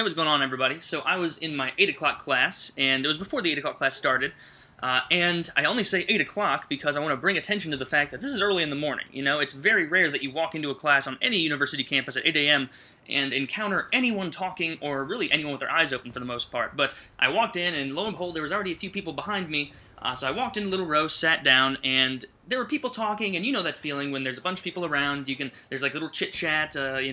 Hey, what's going on, everybody? So I was in my 8 o'clock class, and it was before the 8 o'clock class started, and I only say 8 o'clock because I want to bring attention to the fact that this is early in the morning. You know, it's very rare that you walk into a class on any university campus at 8 a.m. and encounter anyone talking, or really anyone with their eyes open for the most part. But I walked in, and lo and behold, there was already a few people behind me, so I walked in a little row, sat down, and there were people talking, and you know that feeling when there's a bunch of people around. There's like little chit chat,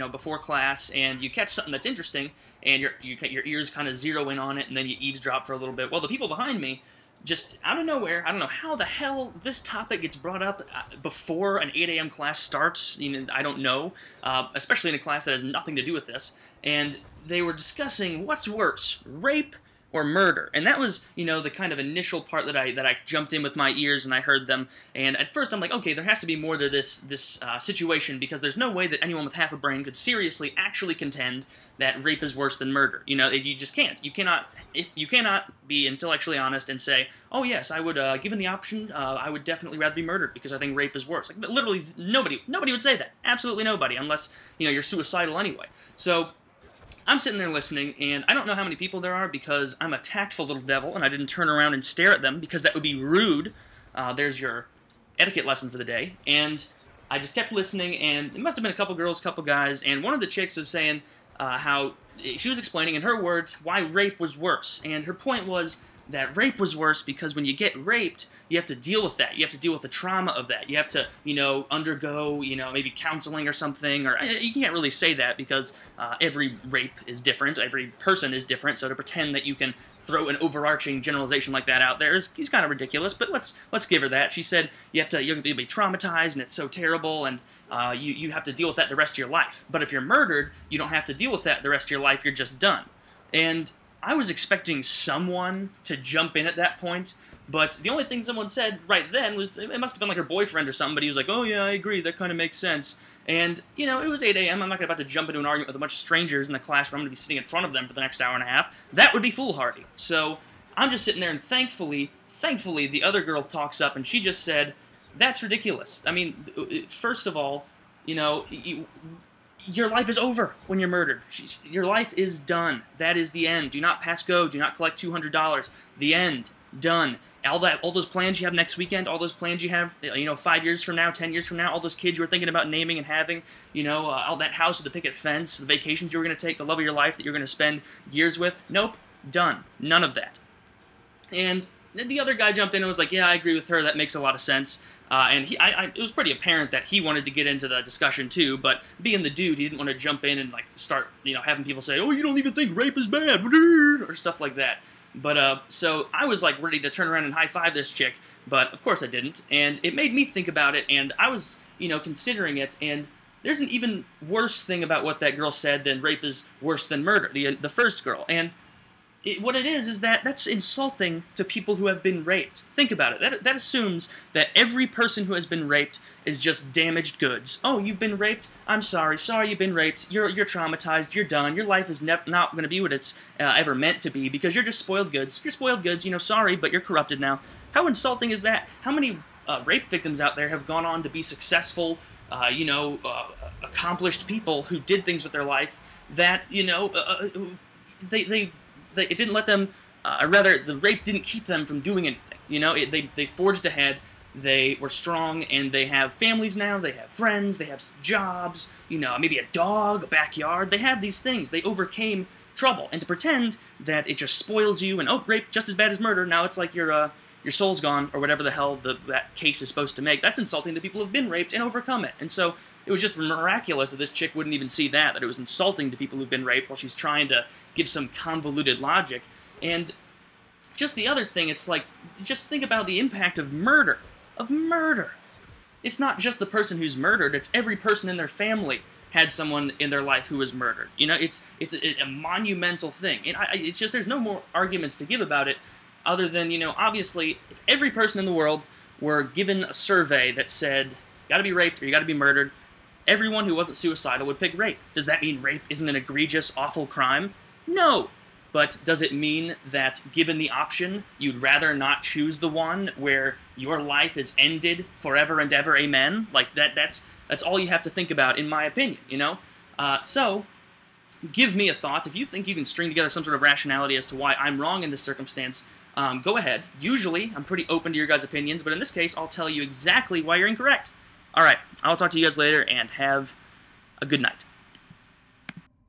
before class, and you catch something that's interesting, and your ears kind of zero in on it, and then you eavesdrop for a little bit. Well, the people behind me, just out of nowhere, I don't know how the hell this topic gets brought up before an 8 a.m. class starts. You know, I don't know, especially in a class that has nothing to do with this. And they were discussing what's worse, rape or murder. And that was, the kind of initial part that I jumped in with my ears and I heard them. And at first I'm like, okay, there has to be more to this situation, because there's no way that anyone with half a brain could seriously actually contend that rape is worse than murder. You just can't. You cannot be intellectually honest and say, oh yes, I would, given the option, I would definitely rather be murdered because I think rape is worse. Like, literally nobody would say that. Absolutely nobody, unless, you're suicidal anyway. So I'm sitting there listening, and I don't know how many people there are because I'm a tactful little devil, and I didn't turn around and stare at them because that would be rude. There's your etiquette lesson for the day. And I just kept listening, and it must have been a couple girls, couple guys, and one of the chicks was saying how she was explaining, in her words, why rape was worse. And her point was that rape was worse because when you get raped, you have to deal with that. You have to deal with the trauma of that. You have to, undergo, maybe counseling or something. Or you can't really say that because every rape is different. Every person is different. So to pretend that you can throw an overarching generalization like that out there is kind of ridiculous. But let's give her that. She said you'll be traumatized and it's so terrible, and you have to deal with that the rest of your life. But if you're murdered, you don't have to deal with that the rest of your life. You're just done. And I was expecting someone to jump in at that point, but the only thing someone said right then was, it must have been like her boyfriend or something, but he was like, oh yeah, I agree, that kind of makes sense. And, it was 8 a.m., I'm not about to jump into an argument with a bunch of strangers in the class where I'm going to be sitting in front of them for the next hour and a half. That would be foolhardy. So I'm just sitting there, and thankfully, the other girl talks up, and she just said, that's ridiculous. I mean, first of all, your life is over when you're murdered. Your life is done. That is the end. Do not pass go. Do not collect $200. The end. Done. All those plans you have next weekend, all those plans you have, 5 years from now, 10 years from now, all those kids you were thinking about naming and having, all that house with the picket fence, the vacations you were going to take, the love of your life that you're going to spend years with. Nope. Done. None of that. And the other guy jumped in and was like, yeah, I agree with her. That makes a lot of sense. And it was pretty apparent that he wanted to get into the discussion too, but being the dude, he didn't want to jump in and start, having people say, oh, you don't even think rape is bad, or stuff like that. But, so I was ready to turn around and high-five this chick, but of course I didn't, and it made me think about it, and I was, considering it, and there's an even worse thing about what that girl said than rape is worse than murder, the first girl, and what it is that that's insulting to people who have been raped. Think about it. That assumes that every person who has been raped is just damaged goods. Oh, you've been raped? I'm sorry. Sorry you've been raped. You're traumatized. You're done. Your life is not going to be what it's ever meant to be because you're just spoiled goods. You're spoiled goods. Sorry, but you're corrupted now. How insulting is that? How many rape victims out there have gone on to be successful, accomplished people who did things with their life that, it didn't let them, rather, the rape didn't keep them from doing anything. They forged ahead, they were strong, and they have families now, they have friends, they have jobs, maybe a dog, a backyard. They have these things. They overcame trouble. And to pretend that it just spoils you and, oh, rape just as bad as murder, now it's like your soul's gone, or whatever the hell that case is supposed to make, that's insulting to people who've been raped and overcome it. And so it was just miraculous that this chick wouldn't even see that it was insulting to people who've been raped while she's trying to give some convoluted logic. And just the other thing, it's like, just think about the impact of murder. It's not just the person who's murdered, it's every person in their family had someone in their life who was murdered. It's a monumental thing. And it's just, there's no more arguments to give about it other than, obviously, if every person in the world were given a survey that said, you gotta be raped or you gotta be murdered, everyone who wasn't suicidal would pick rape. Does that mean rape isn't an egregious, awful crime? No. But does it mean that, given the option, you'd rather not choose the one where your life is ended forever and ever, amen? That's all you have to think about, in my opinion, So, give me a thought. If you think you can string together some sort of rationality as to why I'm wrong in this circumstance, go ahead. Usually, I'm pretty open to your guys' opinions, but in this case, I'll tell you exactly why you're incorrect. Alright, I'll talk to you guys later, and have a good night.